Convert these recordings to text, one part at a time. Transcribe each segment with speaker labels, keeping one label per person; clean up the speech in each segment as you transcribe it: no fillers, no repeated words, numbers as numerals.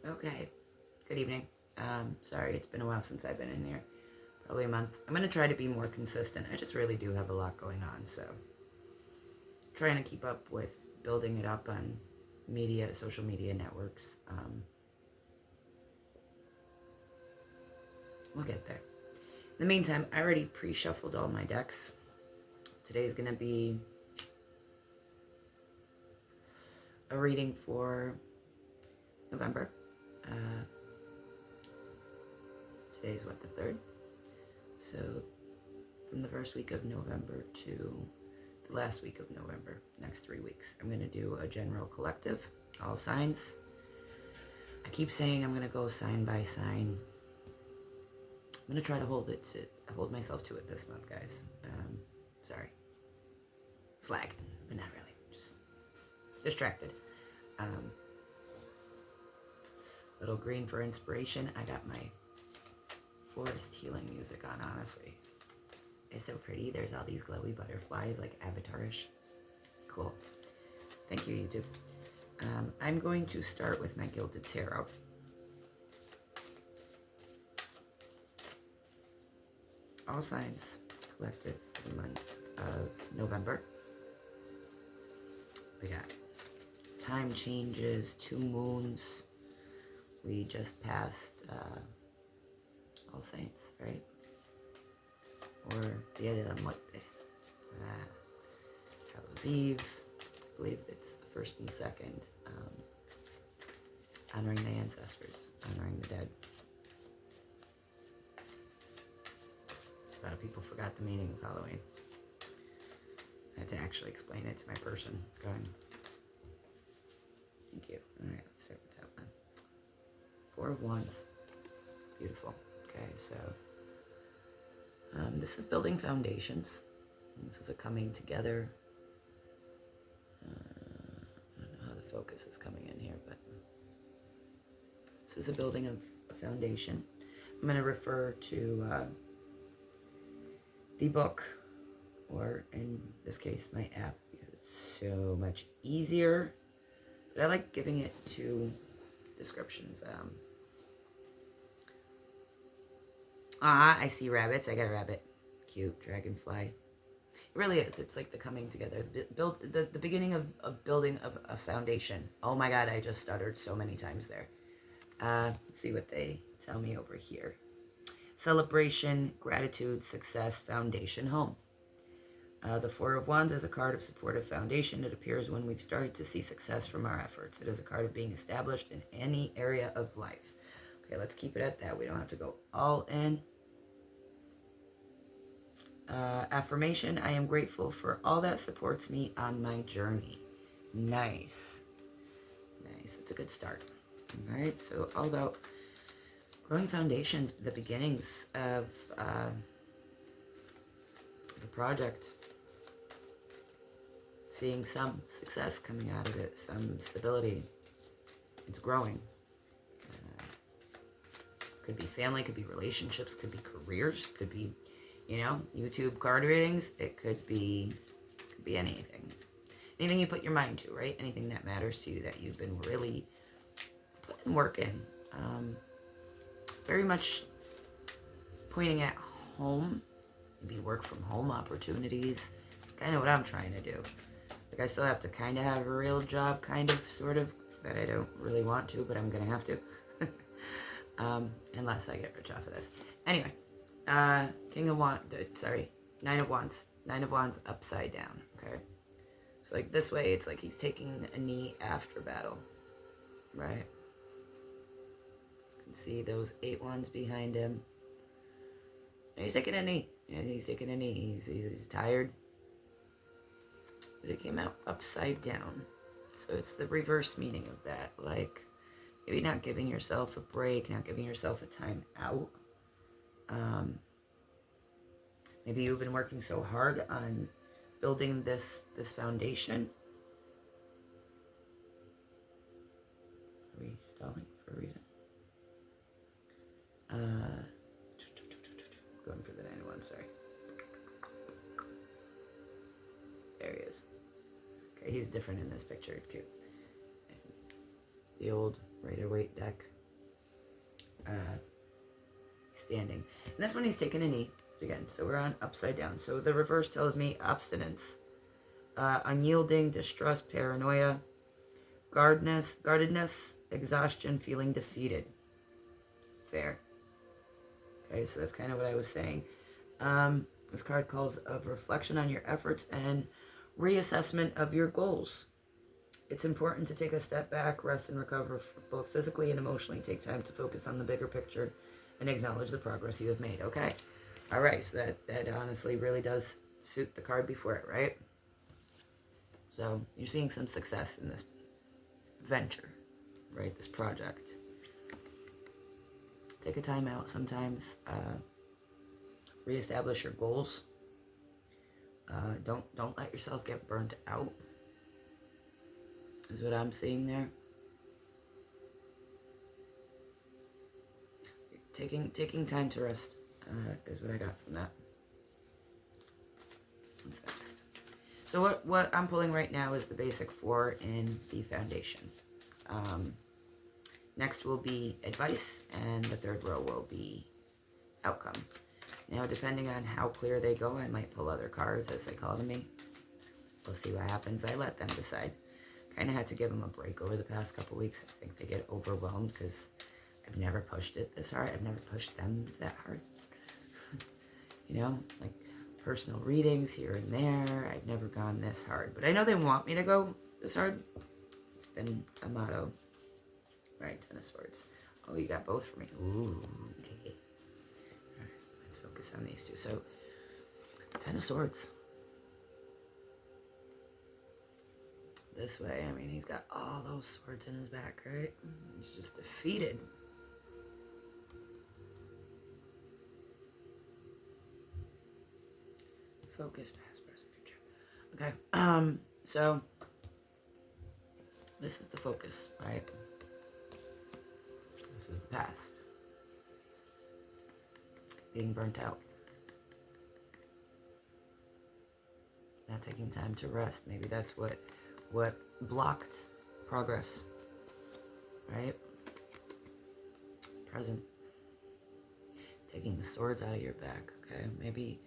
Speaker 1: Okay. Good evening. Sorry, it's been a while since I've been in here. Probably a month. I'm gonna try to be more consistent. I just really do have a lot going on, so trying to keep up with building it up on social media networks. We'll get there. In the meantime, I already pre-shuffled all my decks. Today's gonna be a reading for November. Today's what, the 3rd? So from the first week of November to the last week of November, next 3 weeks, I'm going to do a general collective, all signs. I keep saying I'm going to go sign by sign. I'm going to try to hold myself to it this month, guys. Sorry. Slack, but not really. Just distracted. Little green for inspiration. I got my forest healing music on, honestly. It's so pretty. There's all these glowy butterflies, like Avatar-ish. Cool. Thank you, YouTube. I'm going to start with my Gilded Tarot. All signs collected for the month of November. We got time changes, 2 moons. We just passed All Saints, right? Or Dia de la Muerte. Hallows Eve. I believe it's the 1st and 2nd. Honoring the ancestors, honoring the dead. A lot of people forgot the meaning of Halloween. I had to actually explain it to my person. Going, thank you. All right, let's start with that one. 4 of Wands. Beautiful. Okay, so this is building foundations. This is a coming together. I don't know how the focus is coming in here, but this is a building of a foundation. I'm going to refer to the book, or in this case, my app, because it's so much easier. But I like giving it to descriptions. I see rabbits. I got a rabbit. Cute dragonfly. It really is. It's like the coming together, the beginning of building of a foundation. Oh my God, I just stuttered so many times there. Let's see what they tell me over here. Celebration, gratitude, success, foundation, home. The 4 of Wands is a card of supportive foundation. It appears when we've started to see success from our efforts. It is a card of being established in any area of life. Okay, let's keep it at that. We don't have to go all in. Affirmation, I am grateful for all that supports me on my journey. Nice. Nice. It's a good start. All right, so all about growing foundations, the beginnings of the project. Seeing some success coming out of it, some stability. It's growing. Could be family, could be relationships, could be careers, could be, YouTube card readings. It could be anything. Anything you put your mind to, right? Anything that matters to you that you've been really putting work in. Very much pointing at home, maybe work from home opportunities. Kind of what I'm trying to do. Like I still have to kind of have a real job, kind of, sort of, that I don't really want to, but I'm going to have to. Unless I get rich off of this. Anyway, Nine of Wands. 9 of Wands upside down, okay? So like this way, it's like he's taking a knee after battle, right? You can see those 8 wands behind him. And he's taking a knee. Yeah, he's taking a knee. He's tired. But it came out upside down. So it's the reverse meaning of that. Like, maybe not giving yourself a break, not giving yourself a time out. Maybe you've been working so hard on building this foundation. Are we stalling for a reason? Going for the 9 of Wands, sorry. There he is. Okay, he's different in this picture. It's cute. The old Rider-Waite deck. Standing. And that's when he's taking a knee again. So we're on upside down. So the reverse tells me abstinence, unyielding, distrust, paranoia, guardedness, exhaustion, feeling defeated. Fair. Okay, so that's kind of what I was saying. This card calls of reflection on your efforts and reassessment of your goals. It's important to take a step back, rest and recover both physically and emotionally. Take time to focus on the bigger picture and acknowledge the progress you have made. Okay. All right. So that honestly really does suit the card before it, right? So you're seeing some success in this venture, right? This project. Take a time out sometimes. Reestablish your goals. Don't let yourself get burnt out. Is what I'm seeing there. Taking time to rest is what I got from that. What's next? So what I'm pulling right now is the basic 4 in the foundation. Next will be advice, and the third row will be outcome. Now, depending on how clear they go, I might pull other cards as they call to me. We'll see what happens. I let them decide. Kind of had to give them a break over the past couple weeks. I think they get overwhelmed because I've never pushed it this hard. I've never pushed them that hard. You know, like personal readings here and there. I've never gone this hard. But I know they want me to go this hard. It's been a motto. All right, 10 of Swords. Oh, you got both for me. Ooh, okay. All right, let's focus on these two. So, 10 of Swords. This way, I mean, he's got all those swords in his back, right? He's just defeated. Focus, past, present, future. Okay, so this is the focus, right? This is the past. Being burnt out. Not taking time to rest. Maybe that's what blocked progress, right? Present. Taking the swords out of your back, okay? Maybe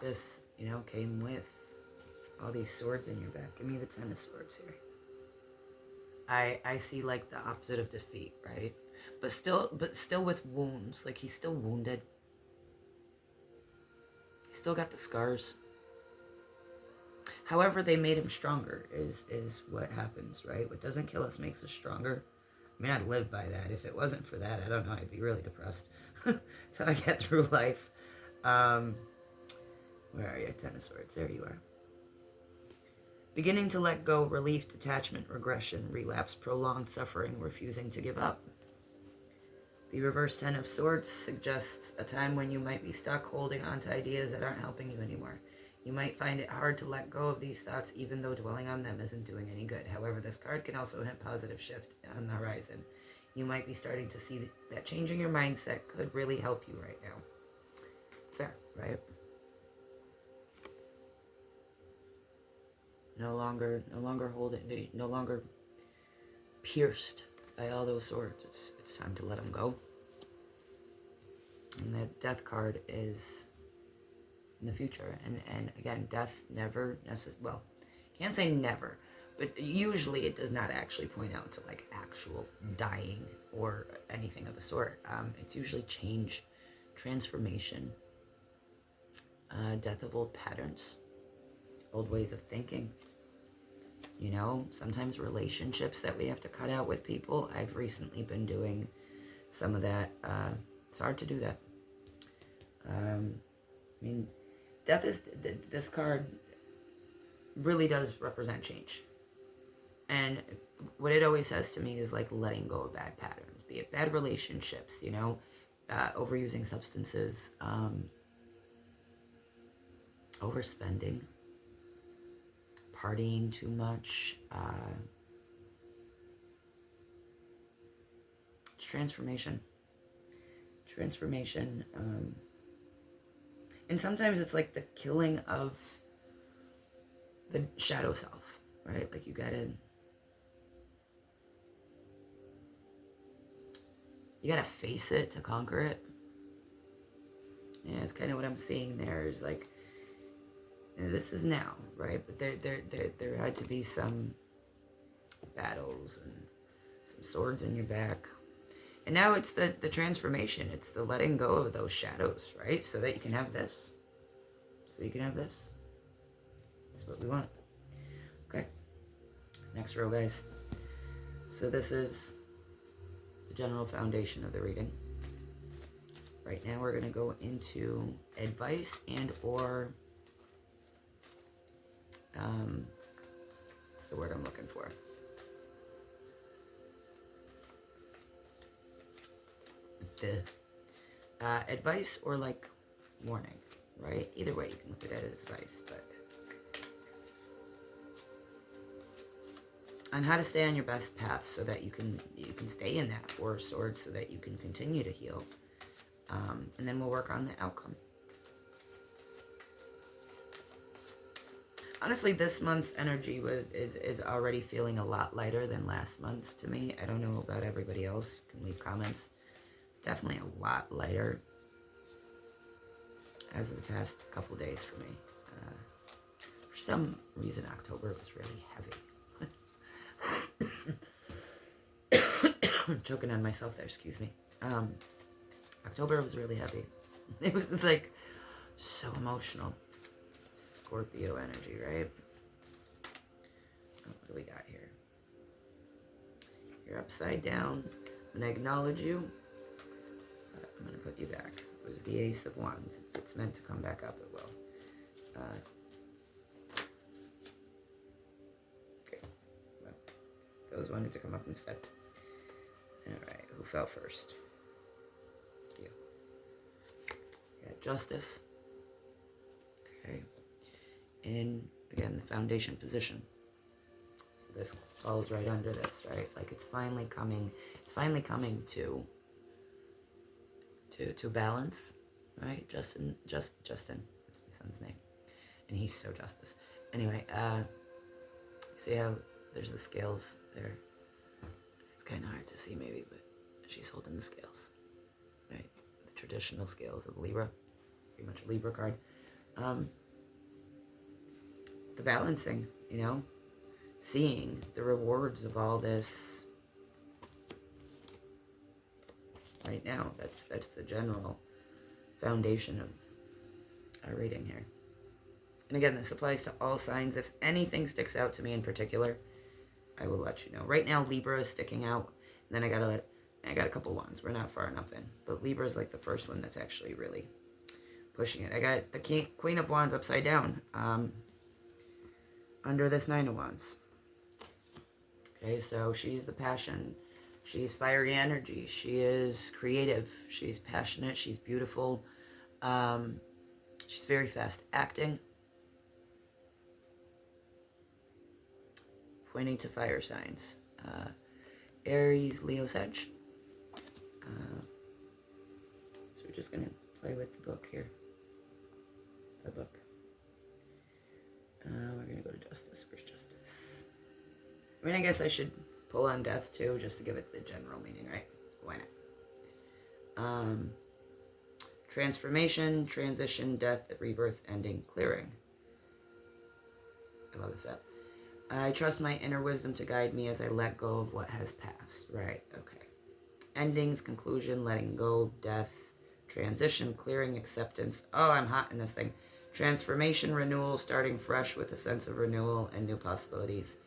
Speaker 1: this, you know, came with all these swords in your back. Give me the 10 of Swords here. I see like the opposite of defeat, right? But still with wounds. Like he's still wounded. He's still got the scars. However, they made him stronger is what happens, right? What doesn't kill us makes us stronger. I mean, I'd live by that. If it wasn't for that, I don't know, I'd be really depressed. So I get through life. Where are you? 10 of Swords. There you are. Beginning to let go, relief, detachment, regression, relapse, prolonged suffering, refusing to give up. The reverse 10 of Swords suggests a time when you might be stuck holding on to ideas that aren't helping you anymore. You might find it hard to let go of these thoughts even though dwelling on them isn't doing any good. However, this card can also hint positive shift on the horizon. You might be starting to see that changing your mindset could really help you right now. Fair, right? No longer holding, no longer pierced by all those swords. It's time to let them go. And the Death card is in the future. And again, death never necessarily, well, can't say never, but usually it does not actually point out to like actual dying or anything of the sort. It's usually change, transformation, death of old patterns, old ways of thinking. You know, sometimes relationships that we have to cut out with people. I've recently been doing some of that. It's hard to do that. I mean, death is, this card really does represent change. And what it always says to me is like letting go of bad patterns, be it bad relationships, you know, overusing substances, overspending, partying too much. It's transformation. And sometimes it's like the killing of the shadow self, right? Like you gotta You gotta face it to conquer it. Yeah, it's kind of what I'm seeing there is like, this is now, right? But there had to be some battles and some swords in your back. And now it's the transformation. It's the letting go of those shadows, right? So that you can have this. So you can have this. That's what we want. Okay. Next row, guys. So this is the general foundation of the reading. Right now we're going to go into advice and or what's the word I'm looking for? The advice or like warning, right? Either way you can look at it as advice, but on how to stay on your best path so that you can stay in that Four of Swords so that you can continue to heal. And then we'll work on the outcome. Honestly, this month's energy is already feeling a lot lighter than last month's to me. I don't know about everybody else. You can leave comments. Definitely a lot lighter as of the past couple days for me. For some reason, October was really heavy. I'm choking on myself there, excuse me. October was really heavy. It was just like so emotional. Scorpio energy, right? Oh, what do we got here? You're upside down. I'm going to acknowledge you. I'm going to put you back. It was the Ace of Wands. If it's meant to come back up, it will. Okay. Well, those wanted to come up instead. Alright, who fell first? You. You got Justice. Okay. And again, the foundation position. So this falls right under this, right? Like it's finally coming to balance, right? Justin, that's my son's name. And he's so Justice. Anyway, see how there's the scales there? It's kind of hard to see maybe, but she's holding the scales, right? The traditional scales of Libra, pretty much a Libra card. The balancing, you know, seeing the rewards of all this right now. That's the general foundation of our reading here. And again, this applies to all signs. If anything sticks out to me in particular, I will let you know. Right now, Libra is sticking out. And then I got a couple ones. We're not far enough in. But Libra is like the first one that's actually really pushing it. I got the Queen of Wands upside down. Under this Nine of Wands. Okay, so she's the passion. She's fiery energy. She is creative. She's passionate. She's beautiful. She's very fast acting. Pointing to fire signs. Aries, Leo, Sag. So we're just going to play with the book here. The book. We're going to go to Justice. Where's Justice? I mean, I guess I should pull on Death, too, just to give it the general meaning, right? Why not? Transformation, transition, death, rebirth, ending, clearing. I love this up. I trust my inner wisdom to guide me as I let go of what has passed. Right, okay. Endings, conclusion, letting go, death, transition, clearing, acceptance. Oh, I'm hot in this thing. Transformation, renewal, starting fresh with a sense of renewal and new possibilities.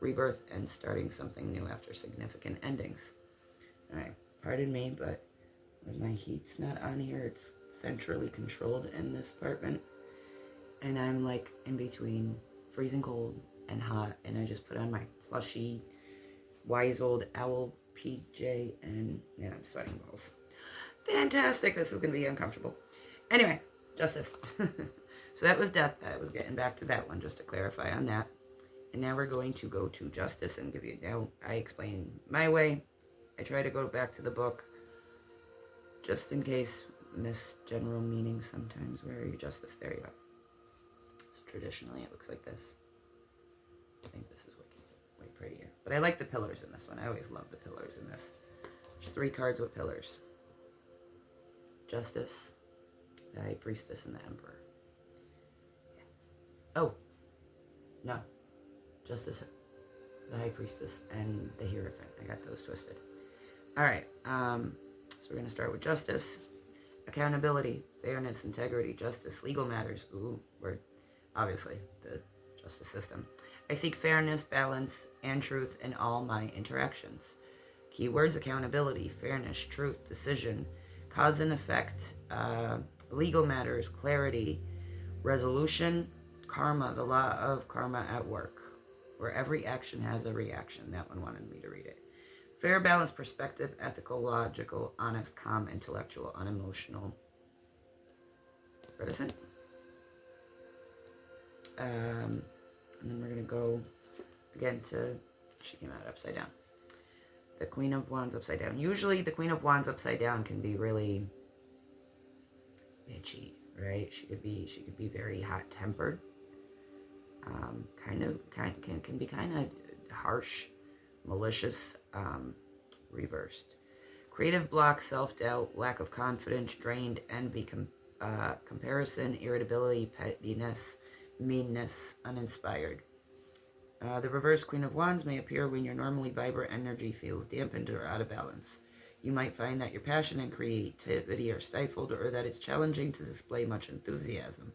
Speaker 1: Rebirth and starting something new after significant endings. Alright, pardon me, but when my heat's not on here, it's centrally controlled in this apartment. And I'm like in between freezing cold and hot. And I just put on my plushy, wise old owl PJ. And yeah, I'm sweating balls. Fantastic. This is going to be uncomfortable. Anyway, Justice. So that was Death. I was getting back to that one just to clarify on that. And now we're going to go to Justice and give you, now I explain my way. I try to go back to the book just in case miss general meaning sometimes. Where are you, Justice? There you are. So traditionally it looks like this. I think this is way prettier. But I like the pillars in this one. I always love the pillars in this. There's 3 cards with pillars. Justice, the High Priestess, and the Emperor. Oh, no. Justice, the High Priestess, and the Hierophant. I got those twisted. All right. So we're going to start with Justice. Accountability, fairness, integrity, justice, legal matters. Ooh, word. Obviously, the justice system. I seek fairness, balance, and truth in all my interactions. Keywords: accountability, fairness, truth, decision, cause and effect, legal matters, clarity, resolution, karma, the law of karma at work, where every action has a reaction. That one wanted me to read it. Fair, balanced perspective, ethical, logical, honest, calm, intellectual, unemotional, reticent. And then we're going to go again to, she came out upside down. The Queen of Wands upside down. Usually the Queen of Wands upside down can be really bitchy, right? She could be very hot-tempered. Can be kind of harsh, malicious, reversed. Creative block, self-doubt, lack of confidence, drained, envy, comparison, irritability, pettiness, meanness, uninspired. The reverse Queen of Wands may appear when your normally vibrant energy feels dampened or out of balance. You might find that your passion and creativity are stifled, or that it's challenging to display much enthusiasm.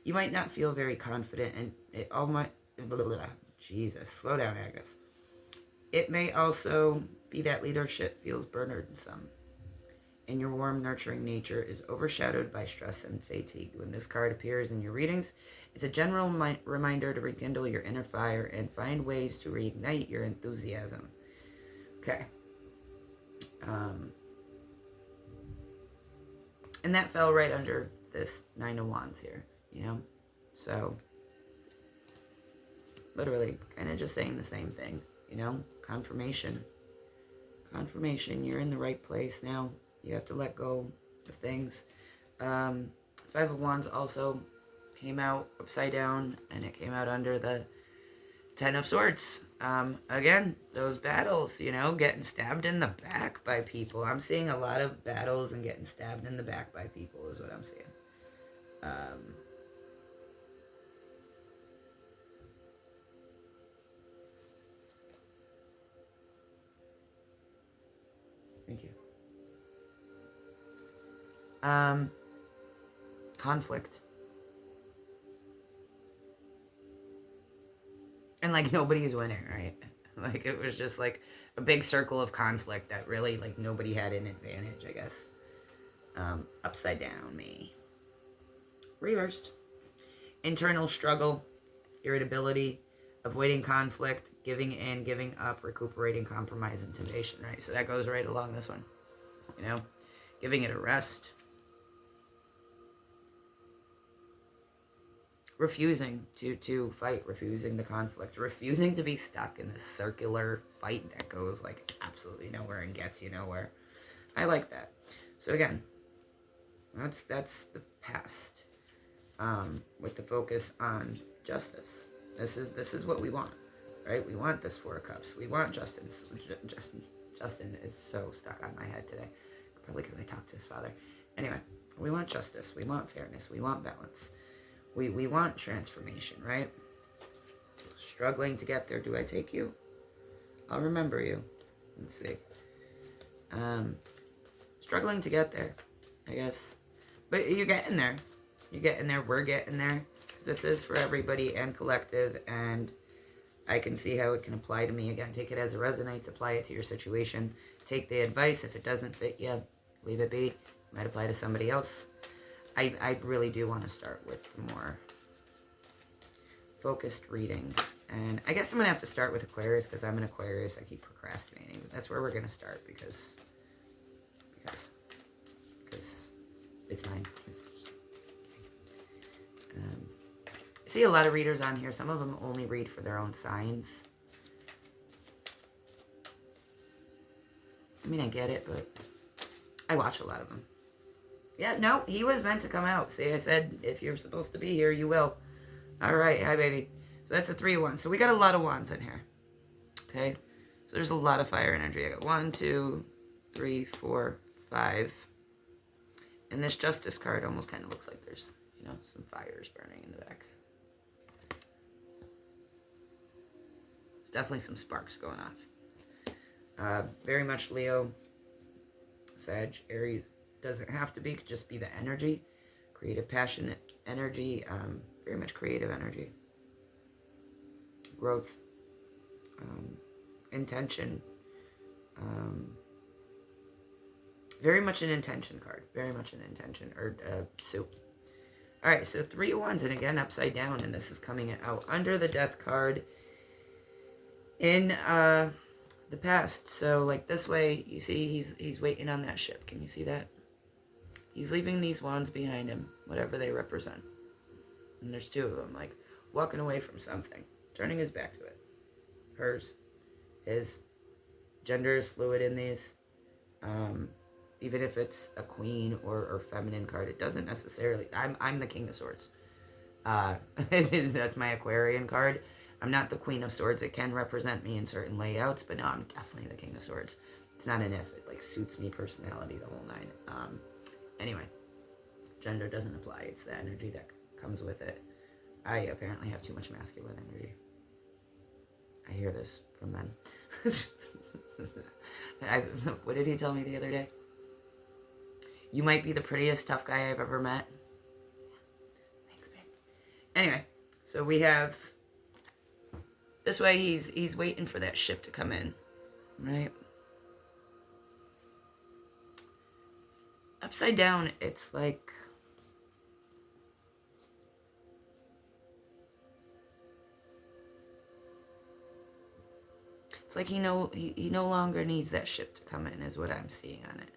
Speaker 1: You might not feel very confident, and it all might... Jesus, slow down, Agnes. It may also be that leadership feels burdensome, and your warm, nurturing nature is overshadowed by stress and fatigue. When this card appears in your readings, it's a general reminder to rekindle your inner fire and find ways to reignite your enthusiasm. Okay. And that fell right under this 9 of Wands here, you know? So, literally, kind of just saying the same thing, you know? Confirmation. Confirmation, you're in the right place now. You have to let go of things. 5 of Wands also came out upside down, and it came out under the 10 of Swords. Again, those battles, you know, getting stabbed in the back by people. I'm seeing a lot of battles and getting stabbed in the back by people is what I'm seeing. Thank you. Conflict. And, like, nobody's winning, right? Like, it was just, like, a big circle of conflict that really, like, nobody had an advantage, I guess. Upside down, me. Reversed. Internal struggle, irritability, avoiding conflict, giving in, giving up, recuperating, compromise, intimidation, right? So that goes right along this one, you know? Giving it a rest. Refusing to fight, refusing the conflict, refusing to be stuck in this circular fight that goes, like, absolutely nowhere and gets you nowhere. I like that. So again, that's the past, with the focus on justice. This is what we want, right? We want this 4 of Cups. We want Justin. Justin is so stuck on my head today, probably because I talked to his father. Anyway, we want justice. We want fairness. We want balance. We want transformation, right? Struggling to get there. Do I take you? I'll remember you. Let's see. Struggling to get there, I guess. But you're getting there. You're getting there. We're getting there. This is for everybody and collective, and I can see how it can apply to me. Again, take it as it resonates. Apply it to your situation. Take the advice. If it doesn't fit you, leave it be. It might apply to somebody else. I really do want to start with the more focused readings. And I guess I'm going to have to start with Aquarius because I'm an Aquarius. I keep procrastinating. But that's where we're going to start because it's mine. I see a lot of readers on here. Some of them only read for their own signs. I mean, I get it, but I watch a lot of them. Yeah, no, he was meant to come out. See, I said, if you're supposed to be here, you will. All right, hi, baby. So that's a 3 of Wands. So we got a lot of Wands in here. Okay? So there's a lot of fire energy. I got 1, 2, 3, 4, 5. And this Justice card almost kind of looks like there's, you know, some fires burning in the back. There's definitely some sparks going off. Very much Leo, Sag, Aries. Doesn't have to be, could just be the energy. Creative, passionate energy. Very much creative energy. Growth. Intention. Very much an intention card. Very much an intention. Or soup. Alright, so 3 wands. And again, upside down. And this is coming out under the death card. In the past. So like this way, you see he's waiting on that ship. Can you see that? He's leaving these wands behind him, whatever they represent. And there's 2 of them, like walking away from something, turning his back to it. Hers, his. Gender is fluid in these. Even if it's a queen or feminine card, it doesn't necessarily. I'm the King of Swords. That's my Aquarian card. I'm not the Queen of Swords. It can represent me in certain layouts, but no, I'm definitely the King of Swords. It's not an if. It like suits me, personality, the whole 9. Anyway, gender doesn't apply. It's the energy that comes with it. I apparently have too much masculine energy. I hear this from men. What did he tell me the other day? You might be the prettiest tough guy I've ever met. Thanks, babe. Anyway, so we have this way. He's waiting for that ship to come in, right? Upside down, it's like he no longer needs that ship to come in, is what I'm seeing on it.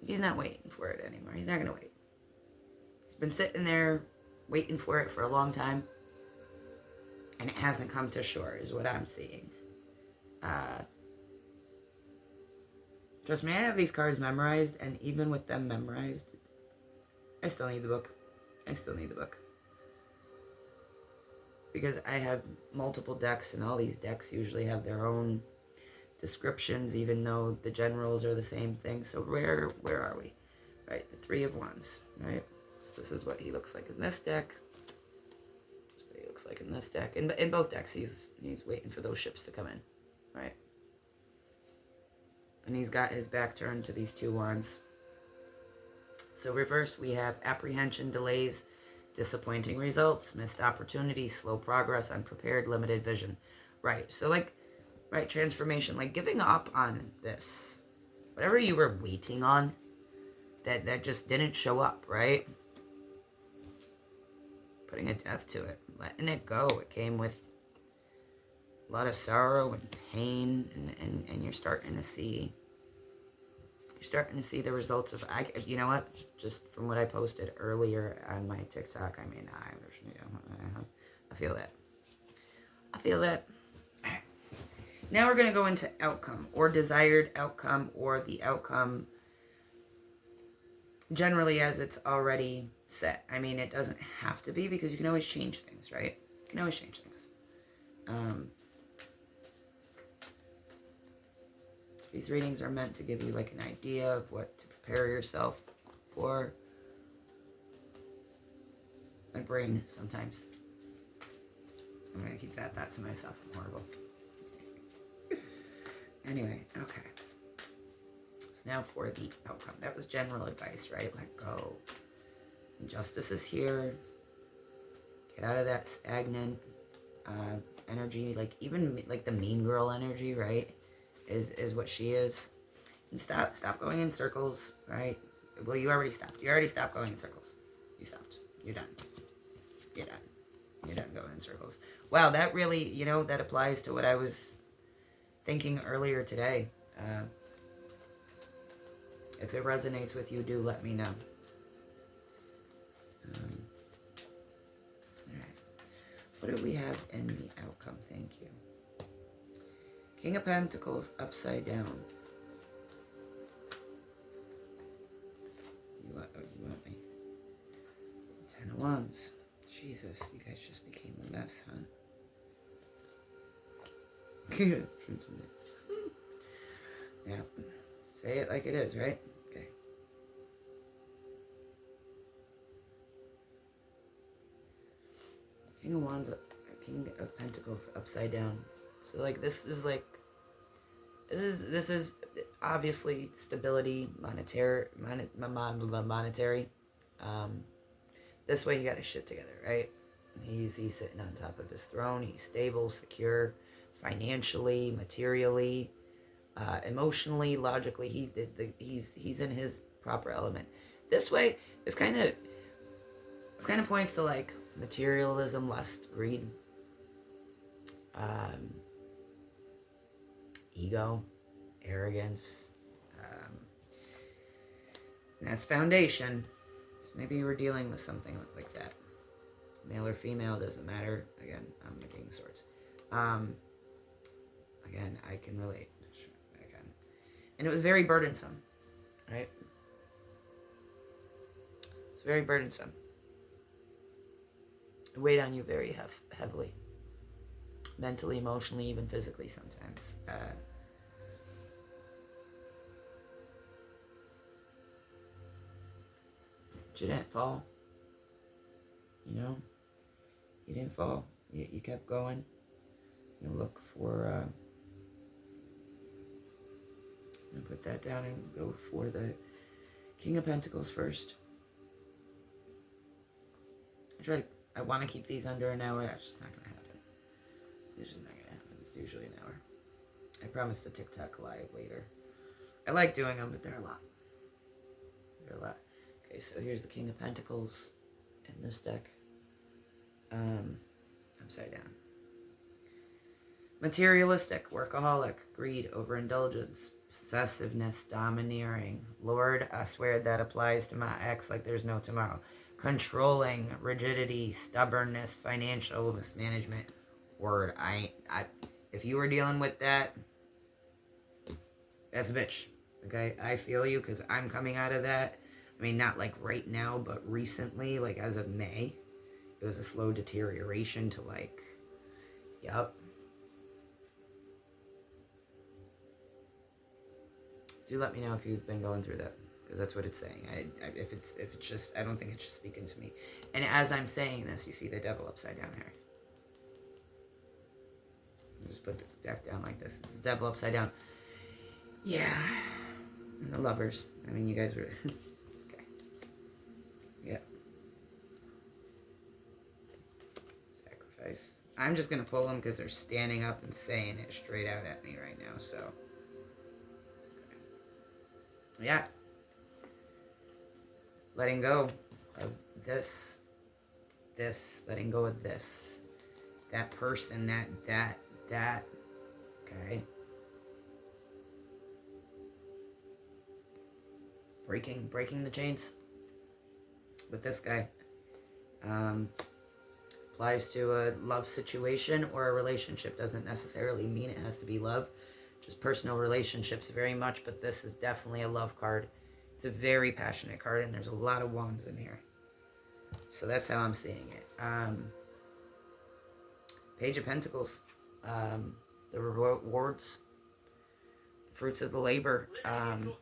Speaker 1: He's not waiting for it anymore. He's not gonna wait. He's been sitting there waiting for it for a long time, and it hasn't come to shore, is what I'm seeing. Trust me, I have these cards memorized, and even with them memorized, I still need the book. I still need the book. Because I have multiple decks, and all these decks usually have their own descriptions, even though the generals are the same thing. So where are we? Right, the 3 of Wands, right? So this is what he looks like in this deck. That's what he looks like in this deck. In both decks, he's waiting for those ships to come in, right? And he's got his back turned to these 2 wands. So reverse, we have apprehension, delays, disappointing results, missed opportunities, slow progress, unprepared, limited vision. Right, so like, right, transformation, like giving up on this. Whatever you were waiting on, that just didn't show up, right? Putting a death to it, letting it go. It came with a lot of sorrow and pain, and you're starting to see the results of, you know what, just from what I posted earlier on my TikTok. I mean, I feel that. All right. Now we're going to go into outcome, or desired outcome, or the outcome generally as it's already set. I mean, it doesn't have to be, because you can always change things, right? You can always change things. These readings are meant to give you like an idea of what to prepare yourself for. My brain sometimes. I'm going to keep that to myself. I'm horrible. Anyway, okay. So now for the outcome. That was general advice, right? Let go. Justice is here. Get out of that stagnant energy. Like even like the mean girl energy, right? Is what she is. And stop going in circles, right? Well, you already stopped. You already stopped going in circles. You stopped. You're done. You're done. You're done going in circles. Wow, that really, you know, that applies to what I was thinking earlier today. If it resonates with you, do let me know. Alright. What do we have in the outcome? Thank you. King of Pentacles upside down. You want me? 10 of Wands. Jesus, you guys just became a mess, huh? Yeah. Say it like it is, right? Okay. King of Wands, King of Pentacles upside down. So like this is obviously stability, monetary. This way he got his shit together, right? He's sitting on top of his throne. He's stable, secure, financially, materially, emotionally, logically. He's in his proper element. This way, this kind of points to like materialism, lust, greed, ego, arrogance. And that's foundation. So maybe you were dealing with something like that. Male or female, doesn't matter. Again, I'm the King of Swords. Again, I can relate. And it was very burdensome, right? It's very burdensome. It weighed on you very heavily. Mentally, emotionally, even physically sometimes. But you didn't fall. You know? You didn't fall. You kept going. You look for... I'm going to put that down and go for the King of Pentacles first. I want to keep these under an hour. That's just not going to happen. It's just not going to happen. It's usually an hour. I promised a TikTok live later. I like doing them, but they're a lot. They're a lot. Okay, so here's the King of Pentacles in this deck. Upside down. Materialistic, workaholic, greed, overindulgence, possessiveness, domineering. Lord, I swear that applies to my ex like there's no tomorrow. Controlling, rigidity, stubbornness, financial mismanagement. Word, if you were dealing with that, that's a bitch. Okay, I feel you because I'm coming out of that. I mean, not like right now, but recently, like as of May, it was a slow deterioration to like, yep. Do let me know if you've been going through that, because that's what it's saying. If it's just, I don't think it's just speaking to me. And as I'm saying this, you see the devil upside down here. Just put the deck down like this. It's the devil upside down. Yeah. And the lovers. I mean, you guys were... okay. Yeah. Sacrifice. I'm just going to pull them because they're standing up and saying it straight out at me right now, so... okay. Yeah. Letting go of this. Letting go of this. That person, that. Okay. Breaking the chains with this guy. Applies to a love situation or a relationship. Doesn't necessarily mean it has to be love. Just personal relationships very much, but this is definitely a love card. It's a very passionate card, and there's a lot of wands in here. So that's how I'm seeing it. Page of Pentacles. The rewards. Fruits of the labor. Hold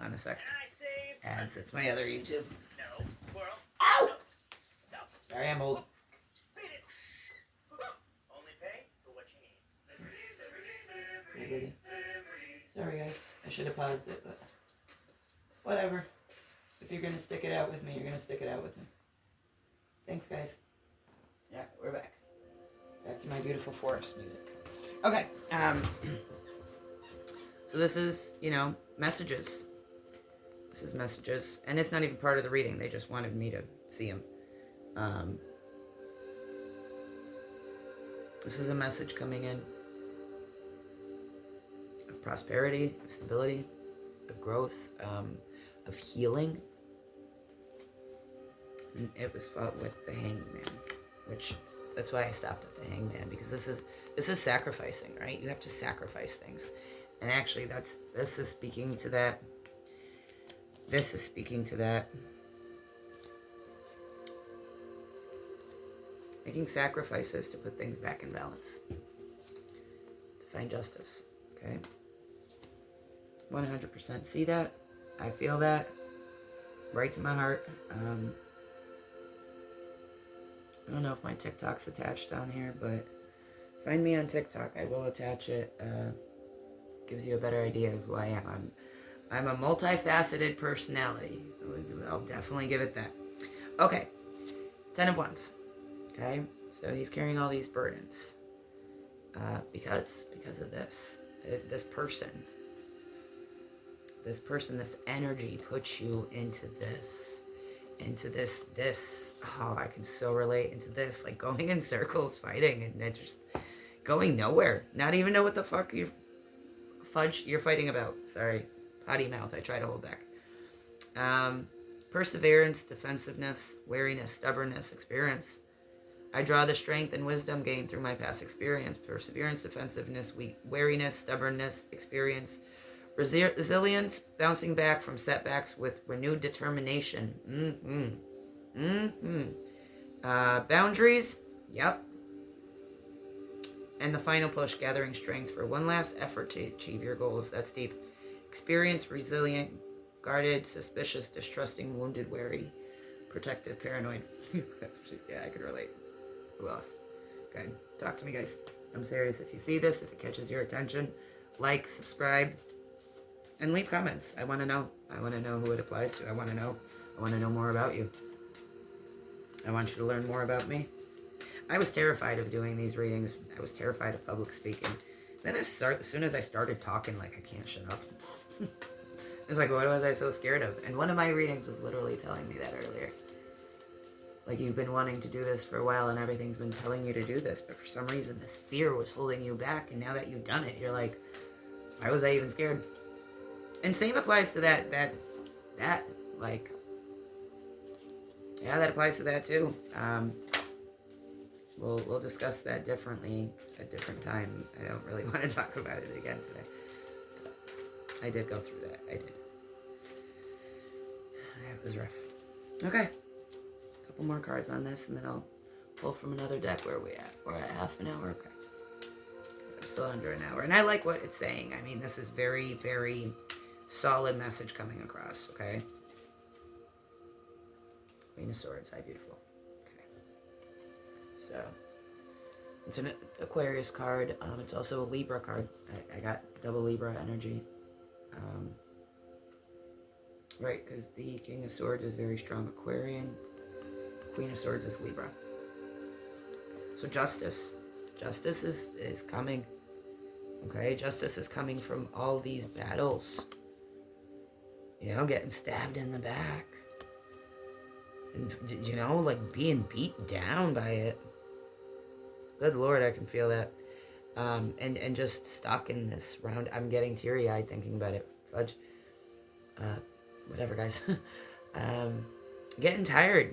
Speaker 1: on a sec. Ads. It's my other YouTube. Ow! Sorry, I'm old. Sorry, guys. I should have paused it, but whatever. If you're gonna stick it out with me, you're gonna stick it out with me. Thanks, guys. Yeah, we're back. Back to my beautiful forest music. Okay. So this is, messages. This is messages. And it's not even part of the reading. They just wanted me to see them. This is a message coming in of prosperity, of stability, of growth, of healing. And it was fought with the Hangman, which that's why I stopped at the Hangman, because this is sacrificing, right? You have to sacrifice things. And actually this is speaking to that. This is speaking to that. Making sacrifices to put things back in balance. To find justice. Okay? 100% see that. I feel that right to my heart. I don't know if my TikTok's attached down here, but find me on TikTok. I will attach it. Gives you a better idea of who I am. I'm a multifaceted personality. I'll definitely give it that. Okay, 10 of Wands. Okay, so he's carrying all these burdens because of this person, this energy puts you into this. Oh, I can so relate into this, like going in circles, fighting, and just going nowhere. Not even know what the fuck you're fighting about. Sorry, potty mouth. I try to hold back. Perseverance, defensiveness, wariness, stubbornness, experience. I draw the strength and wisdom gained through my past experience. Perseverance, defensiveness, wariness, stubbornness, experience. Resilience, bouncing back from setbacks with renewed determination. Boundaries, yep. And the final push, gathering strength for one last effort to achieve your goals. That's deep. Experience, resilient, guarded, suspicious, distrusting, wounded, wary, protective, paranoid. Yeah, I could relate. Who else? Okay, talk to me, guys. I'm serious. If you see this, if it catches your attention, like, subscribe, and leave comments. I want to know. I want to know who it applies to. I want to know more about you. I want you to learn more about me. I was terrified of doing these readings. I was terrified of public speaking. Then as soon as I started talking, like, I can't shut up. It's like, what was I so scared of? And one of my readings was literally telling me that earlier. Like, you've been wanting to do this for a while and everything's been telling you to do this, but for some reason this fear was holding you back, and now that you've done it, you're like, why was I even scared? And same applies to that like, yeah, that applies to that too. We'll discuss that differently at a different time. I don't really want to talk about it again today. I did go through that. I did. It was rough. Okay. A couple more cards on this, and then I'll pull from another deck. Where are we at? We're at half an hour. Okay. I'm still under an hour. And I like what it's saying. I mean, this is very, very solid message coming across, okay? Queen of Swords. Hi, beautiful. Okay. So, it's an Aquarius card. It's also a Libra card. I got double Libra energy. Right, because the King of Swords is very strong Aquarian. Queen of Swords is Libra. So justice. Justice is coming. Okay, justice is coming from all these battles. You know, getting stabbed in the back. And, you know, like being beat down by it. Good Lord, I can feel that. And just stuck in this round. I'm getting teary-eyed thinking about it. Fudge. Whatever, guys. Getting tired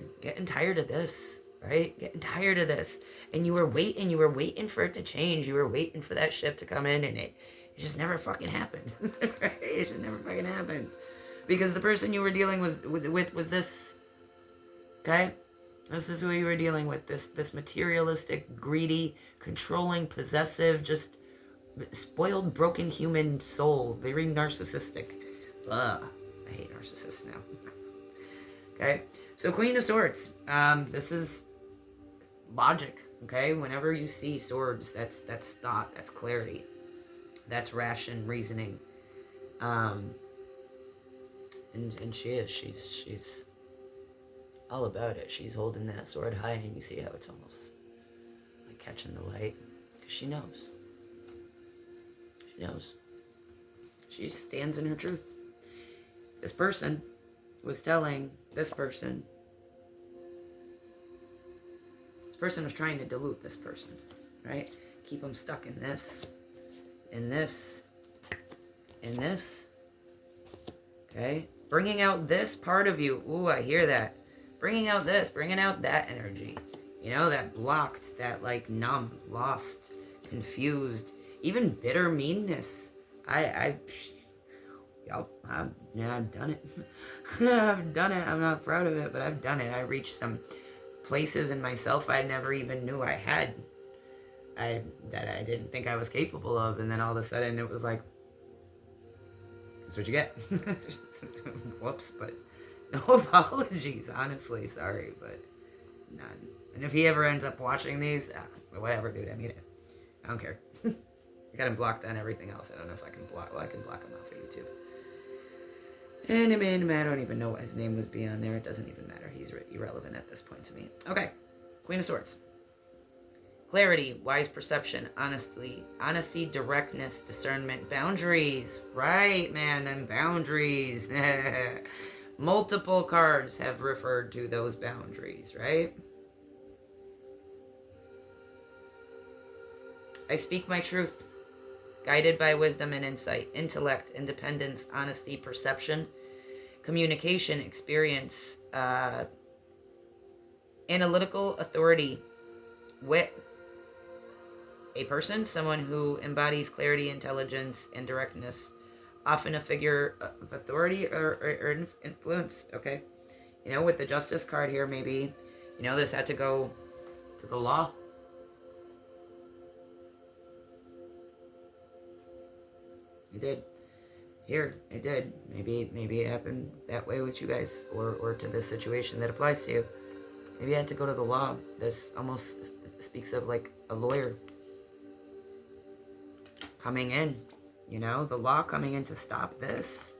Speaker 1: of this, right? Getting tired of this. And you were waiting for it to change. You were waiting for that ship to come in, and it just never fucking happened. Right? It just never fucking happened. Because the person you were dealing with was this, okay? This is who you were dealing with. This materialistic, greedy, controlling, possessive, just spoiled, broken human soul. Very narcissistic. Ugh. I hate narcissists now. Okay, so Queen of Swords. This is logic. Okay, whenever you see swords, that's thought, that's clarity, that's ration, reasoning. And she's all about it. She's holding that sword high, and you see how it's almost like catching the light, because she knows. She knows. She stands in her truth. This person was telling this person was trying to dilute this person, right? Keep them stuck in this, okay? Bringing out this part of you. Ooh, I hear that. Bringing out this, bringing out that energy. You know, that blocked, that like numb, lost, confused, even bitter meanness. I've done it. I've done it. I'm not proud of it, but I've done it. I reached some places in myself I never even knew I had. That I didn't think I was capable of, and then all of a sudden it was like, That's what you get. Whoops, but no apologies, honestly. Sorry, but none. And if he ever ends up watching these, whatever, dude. I mean it. I don't care. I got him blocked on everything else. I don't know if I can block. Well, I can block him off of YouTube. And I don't even know what his name would be on there. It doesn't even matter. He's irrelevant at this point to me. Okay. Queen of Swords. Clarity, wise perception, honesty, directness, discernment, boundaries. Right, man, them boundaries. Multiple cards have referred to those boundaries, right? I speak my truth, guided by wisdom and insight, intellect, independence, honesty, perception, communication, experience, analytical authority, wit. A person, someone who embodies clarity, intelligence, and directness, often a figure of authority or influence, okay? You know, with the Justice card here, maybe, you know, this had to go to the law. It did. Here, it did. Maybe it happened that way with you guys, or to this situation that applies to you. Maybe it had to go to the law. This almost speaks of like a lawyer coming in, you know, the law coming in to stop this,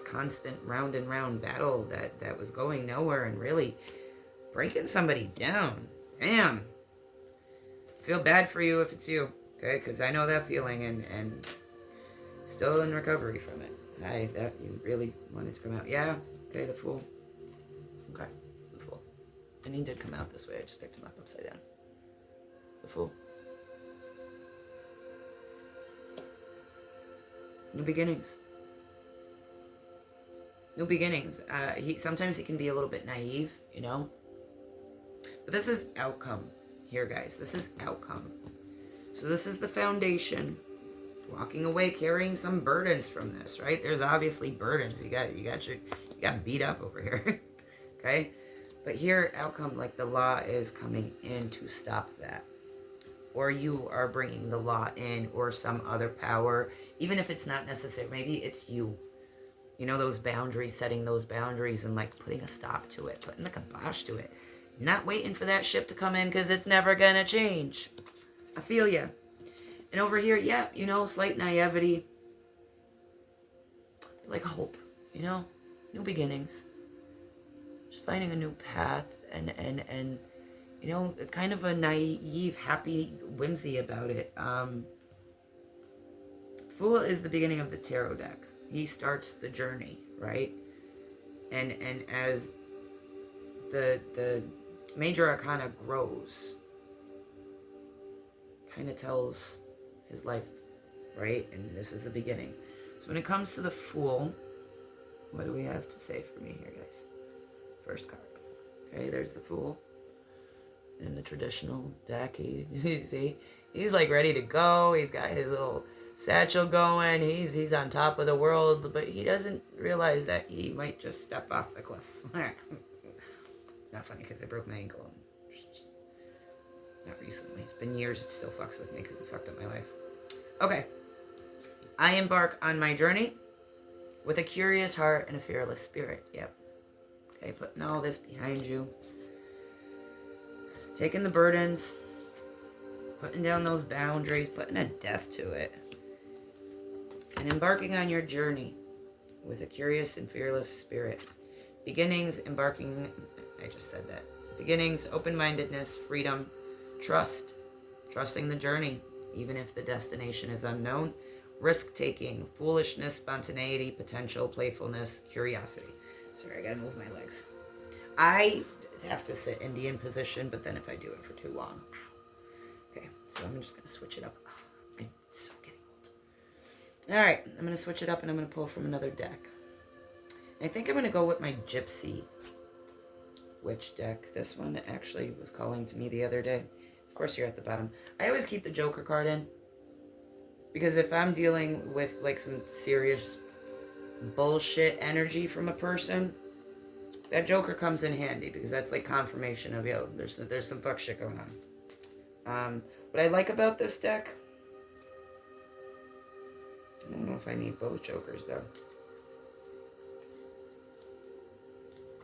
Speaker 1: constant round and round battle that was going nowhere and really breaking somebody down. Damn. Feel bad for you if it's you, okay? Because I know that feeling and still in recovery from it. That you really wanted to come out. Yeah, okay, the Fool. Okay, the Fool. And he did come out this way. I just picked him up upside down. The Fool. New beginnings. New beginnings. Sometimes he can be a little bit naive, you know. But this is outcome here, guys. This is outcome. So this is the foundation. Walking away, carrying some burdens from this, right? There's obviously burdens. You got beat up over here, okay? But here, outcome, like the law is coming in to stop that. Or you are bringing the law in, or some other power, even if it's not necessary. Maybe it's you. You know, those boundaries, setting those boundaries and like putting a stop to it, putting the kibosh to it. Not waiting for that ship to come in because it's never going to change. I feel ya. And over here, yeah, you know, slight naivety. Like hope, you know, new beginnings. Just finding a new path and you know, kind of a naive, happy whimsy about it. Fool is the beginning of the tarot deck. He starts the journey, right? And as the major arcana grows, kind of tells his life, right? And this is the beginning. So when it comes to the Fool, what do we have to say for me here, guys? First card. Okay, there's the Fool. In the traditional deck, he's like ready to go. He's got his little satchel going. He's on top of the world, but he doesn't realize that he might just step off the cliff. It's not funny because I broke my ankle. Not recently. It's been years. It still fucks with me because it fucked up my life. Okay. I embark on my journey with a curious heart and a fearless spirit. Yep. Okay, putting all this behind you. Taking the burdens, putting down those boundaries, putting a death to it, and embarking on your journey with a curious and fearless spirit. Beginnings, embarking, I just said that. Beginnings, open-mindedness, freedom, trust, trusting the journey, even if the destination is unknown, risk-taking, foolishness, spontaneity, potential, playfulness, curiosity. Sorry, I gotta move my legs. I have to sit Indian position, but then if I do it for too long. Okay, so I'm just going to switch it up. Oh, I'm so getting old. All right, I'm going to switch it up and I'm going to pull from another deck. I think I'm going to go with my Gypsy Witch deck. This one actually was calling to me the other day. Of course, you're at the bottom. I always keep the Joker card in, because if I'm dealing with like some serious bullshit energy from a person, that Joker comes in handy, because that's like confirmation of, yo, there's some fuck shit going on. What I like about this deck, I don't know if I need both jokers, though.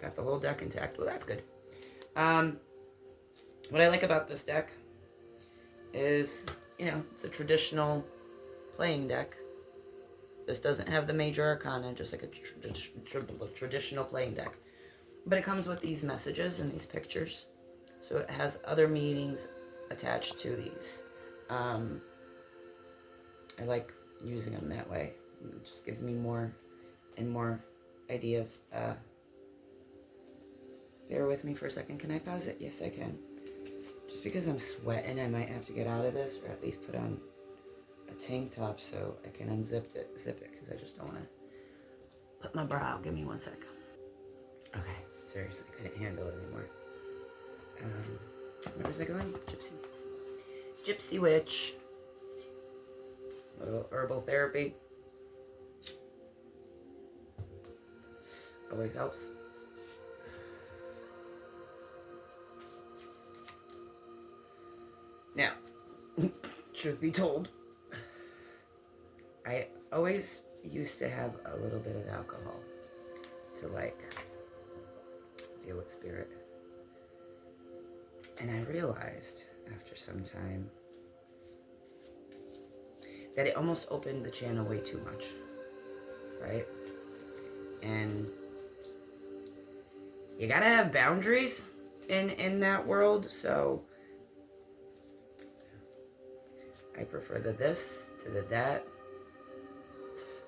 Speaker 1: Got the whole deck intact. Well, that's good. What I like about this deck is, it's a traditional playing deck. This doesn't have the major arcana, just like a traditional playing deck. But it comes with these messages and these pictures. So it has other meanings attached to these. I like using them that way. It just gives me more and more ideas. Bear with me for a second. Can I pause it? Yes, I can. Just because I'm sweating, I might have to get out of this, or at least put on a tank top so I can zip it, because I just don't want to put my bra out. Give me 1 sec. Okay, seriously, I couldn't handle it anymore. Where was I going? Gypsy witch. A little herbal therapy. Always helps. Now, truth be told, I always used to have a little bit of alcohol to deal with spirit. And I realized after some time that it almost opened the channel way too much, right? And you gotta have boundaries in that world, so I prefer the this to the that.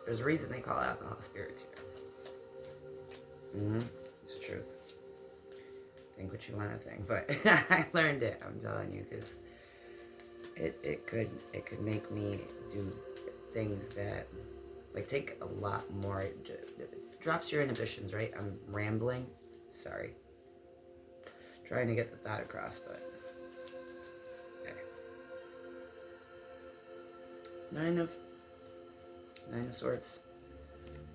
Speaker 1: There's a reason they call alcohol spirits here. It's the truth. Think what you want to think, but I learned it. I'm telling you, because it could make me do things that take a lot more. It drops your inhibitions, right? I'm rambling. Sorry. Trying to get the thought across, but okay. Nine of Swords.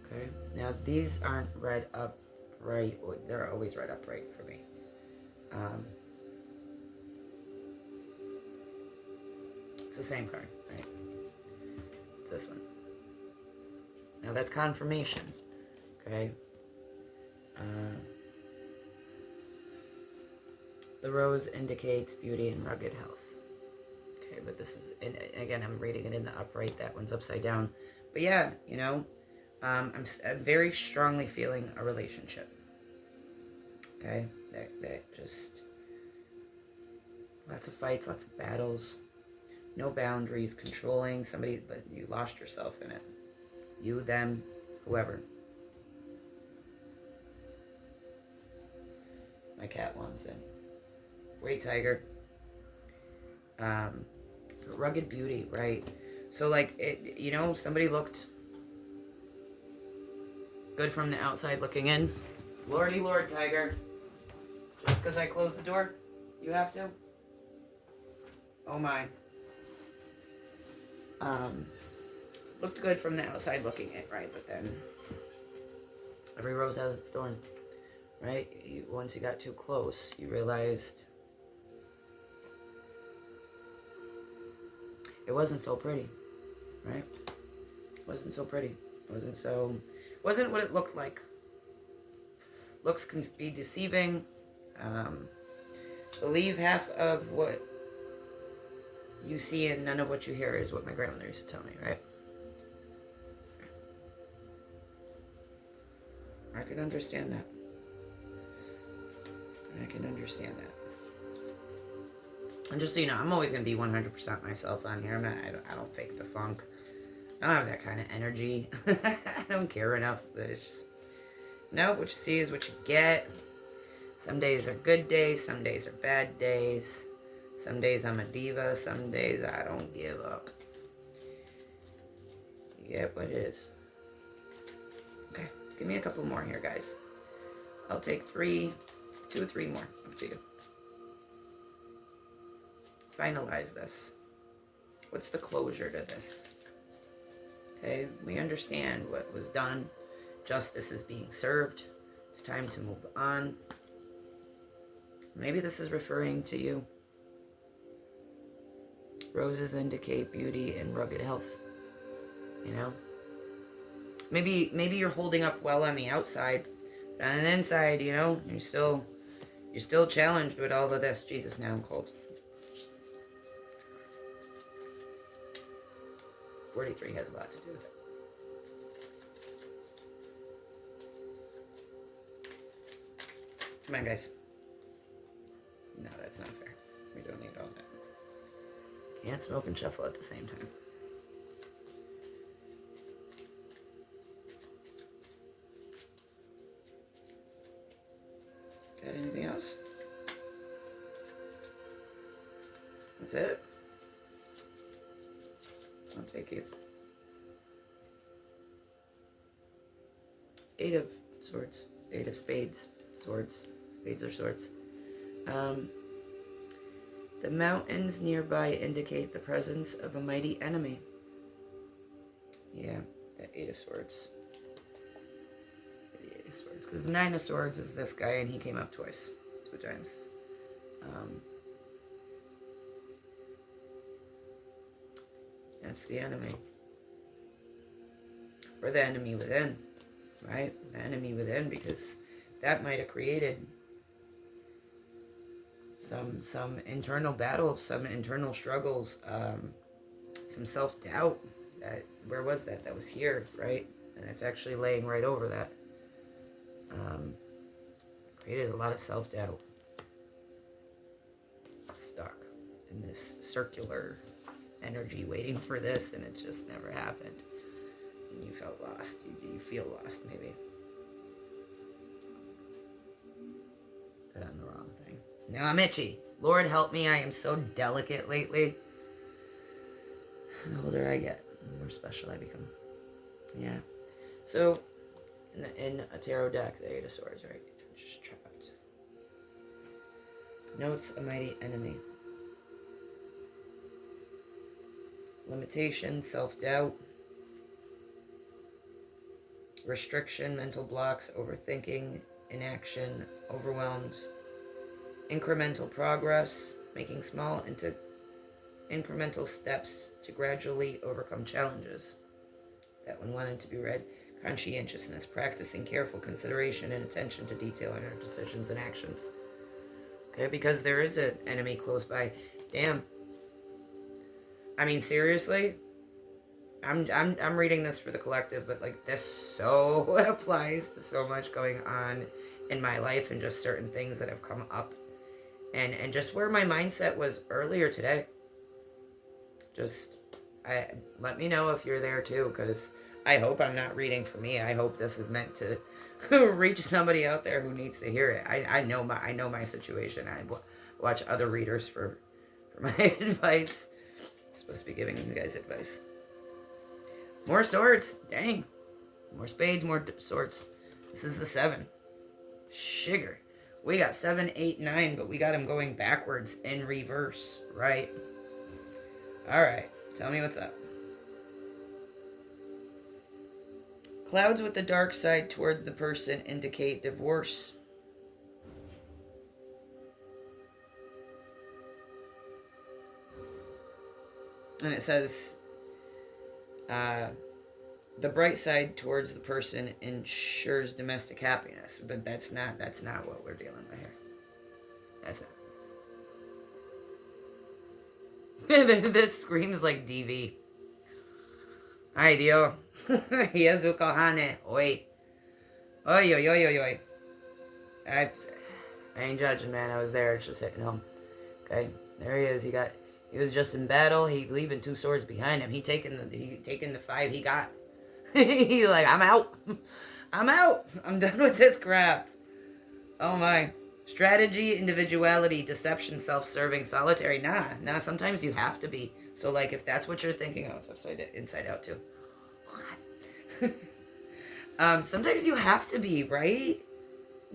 Speaker 1: Okay. Now these aren't read up right. They're always read up right for me. It's the same card, right? It's this one. Now that's confirmation. Okay. The rose indicates beauty and rugged health. Okay, but this is, and again, I'm reading it in the upright. That one's upside down. But yeah, I'm very strongly feeling a relationship. Okay, that just lots of fights, lots of battles, no boundaries, controlling somebody. You lost yourself in it. You, them, whoever. My cat wants in. Wait, tiger. Rugged beauty, right? So somebody looked good from the outside looking in. Lordy Lord, tiger. Just because I closed the door, you have to? Oh my. Looked good from the outside looking in, right? But then every rose has its thorn, right? Once you got too close, you realized it wasn't so pretty, right? It wasn't so pretty. Wasn't what it looked like. Looks can be deceiving. Believe half of what you see and none of what you hear is what my grandmother used to tell me, right? I can understand that. And just so you know, I'm always going to be 100% myself on here. I don't fake the funk. I don't have that kind of energy. I don't care enough. It's just, no, what you see is what you get. Some days are good days. Some days are bad days. Some days I'm a diva. Some days I don't give up. You get what it is. Okay, give me a couple more here, guys. I'll take 2 or 3 more. Up to you. Finalize this. What's the closure to this? Okay, we understand what was done. Justice is being served. It's time to move on. Maybe this is referring to you. Roses indicate beauty and rugged health. you know? Maybe you're holding up well on the outside, but on the inside, you know, you're still challenged with all of this. Jesus, now I'm cold. 43 has a lot to do with it. Come on, guys. No, that's not fair. We don't need all that. Can't smoke and shuffle at the same time. Got anything else? That's it? I'll take you. 8 of swords. 8 of spades. Swords. Spades or swords. The mountains nearby indicate the presence of a mighty enemy. Yeah, that 8 of swords. The 8 of swords. Because the 9 of swords is this guy, and he came up twice. 2 times. That's the enemy. Or the enemy within. Right? The enemy within, because that might have created some internal battles, some internal struggles, some self-doubt. Where was that? That was here, right? And it's actually laying right over that. Created a lot of self-doubt. Stuck in this circular energy waiting for this, and it just never happened. And you felt lost. You feel lost, maybe. But I'm the wrong thing. Now I'm itchy. Lord help me, I am so delicate lately. The older I get, the more special I become. Yeah. So, in a tarot deck, the 8 of swords, right? Just trapped. Notes a mighty enemy. Limitation, self-doubt, restriction, mental blocks, overthinking, inaction, overwhelmed, incremental progress, making small into incremental steps to gradually overcome challenges. That one wanted to be read. Conscientiousness, practicing careful consideration and attention to detail in our decisions and actions. Okay, because there is an enemy close by. Damn. I mean, seriously, I'm reading this for the collective, but like this so applies to so much going on in my life and just certain things that have come up, and just where my mindset was earlier today. Just let me know if you're there too, because I hope I'm not reading for me. I hope this is meant to reach somebody out there who needs to hear it. I know my situation. I watch other readers for my advice. I'm supposed to be giving you guys advice. More swords. Dang. More spades, more swords. This is the 7. Sugar. We got 7, 8, 9, but we got him going backwards in reverse, right? Alright. Tell me what's up. Clouds with the dark side toward the person indicate divorce. And it says, the bright side towards the person ensures domestic happiness. But that's not what we're dealing with here. That's not. This screams like DV. Ay, Dios. Jesu kohane. Oi. Oi, oi, oi, oi, oi. I ain't judging, man. I was there. It's just hitting home. Okay. There he is. He was just in battle. He leaving 2 swords behind him. He taking the 5 he got. He like, I'm out. I'm out. I'm done with this crap. Oh my. Strategy, individuality, deception, self-serving, solitary. Nah. Sometimes you have to be. So like, if that's what you're thinking, it's inside out too. Sometimes you have to be, right?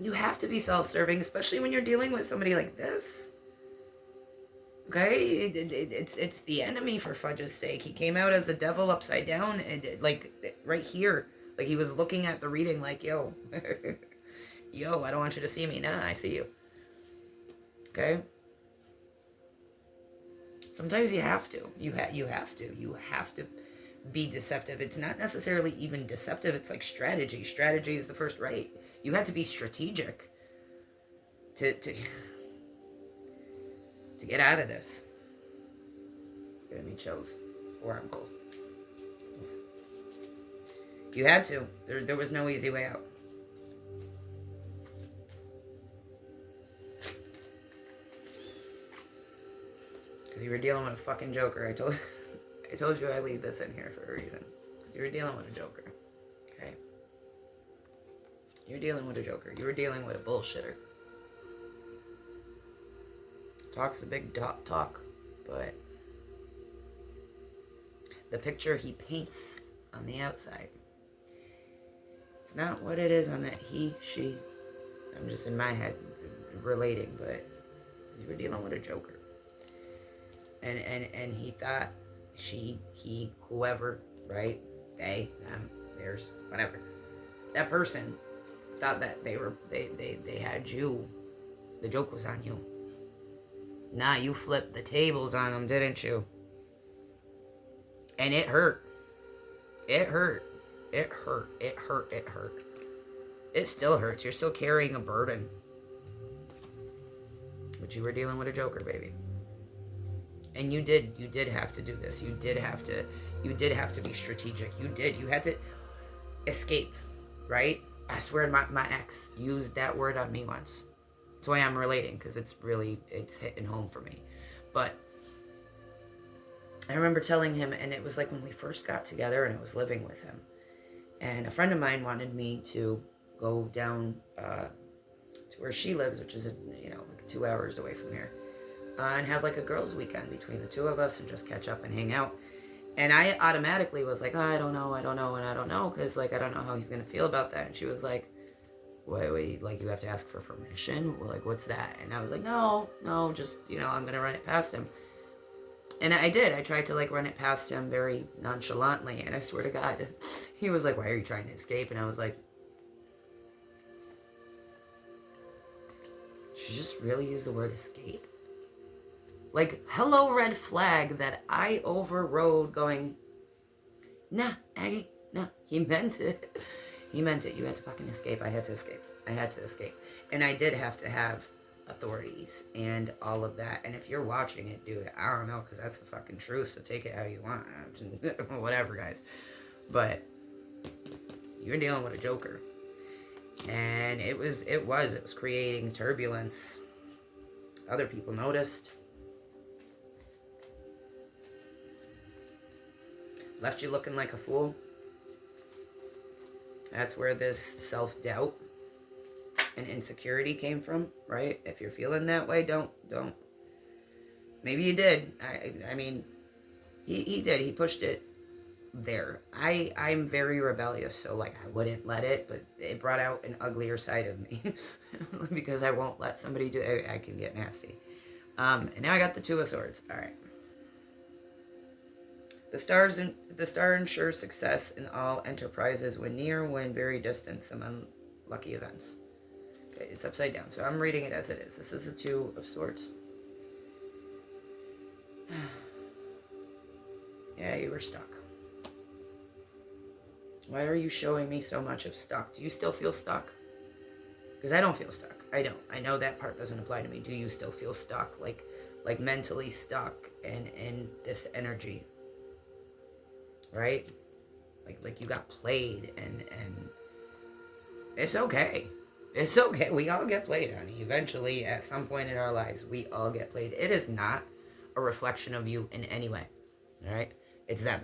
Speaker 1: You have to be self-serving, especially when you're dealing with somebody like this. Okay, it's the enemy, for fudge's sake. He came out as the devil upside down, and like right here, like he was looking at the reading, like, yo, yo, I don't want you to see me. Nah, I see you. Okay. Sometimes you have to. You have to be deceptive. It's not necessarily even deceptive. It's like strategy. Strategy is the first right. You had to be strategic to get out of this. Giving me chills. Or I'm cold. You had to. There was no easy way out. Because you were dealing with a fucking joker. I told you I leave this in here for a reason. Because you were dealing with a joker. Okay? You're dealing with a joker. You were dealing with a bullshitter. Talk's the big talk. But the picture he paints on the outside, it's not what it is on that he, she. I'm just in my head relating, but you were dealing with a joker. And he thought she, he, whoever, right? They, them, theirs, whatever. That person thought that they had you. The joke was on you. Nah, you flipped the tables on them, didn't you? And it hurt. It hurt. It hurt. It hurt. It hurt. It still hurts. You're still carrying a burden. But you were dealing with a joker, baby. And you did have to do this. You did have to be strategic. You had to escape, right? I swear my ex used that word on me once. That's why I'm relating, because it's hitting home for me. But I remember telling him, and it was like when we first got together and I was living with him. And a friend of mine wanted me to go down to where she lives, which is, like 2 hours away from here. And have like a girls' weekend between the two of us and just catch up and hang out. And I automatically was like, oh, I don't know, and I don't know, because like I don't know how he's gonna feel about that. And she was like, wait, like you have to ask for permission? Well, like, what's that? And I was like, no, just I'm gonna run it past him. And I did. I tried to like run it past him very nonchalantly, and I swear to God, he was like, why are you trying to escape? And I was like, should you just really use the word escape? Like, hello, red flag that I overrode going, nah, Aggie, no, he meant it. He meant it. You had to fucking escape. I had to escape. And I did have to have authorities and all of that. And if you're watching it, dude, I don't know, because that's the fucking truth, so take it how you want. Whatever, guys. But you're dealing with a joker. And it was creating turbulence. Other people noticed. Left you looking like a fool. That's where this self-doubt and insecurity came from, right? If you're feeling that way, don't. Maybe you did. I mean, he did. He pushed it there. I'm very rebellious, so like I wouldn't let it, but it brought out an uglier side of me because I won't let somebody do it. I can get nasty. And now I got the Two of Swords. All right. The star ensures success in all enterprises when near, when very distant, some unlucky events. Okay, it's upside down, so I'm reading it as it is. This is the Two of Swords. Yeah, you were stuck. Why are you showing me so much of stuck? Do you still feel stuck? Because I don't feel stuck. I don't. I know that part doesn't apply to me. Do you still feel stuck? Like mentally stuck in this energy? Right? Like you got played and it's okay. It's okay. We all get played, honey. Eventually, at some point in our lives, we all get played. It is not a reflection of you in any way. All right? It's them.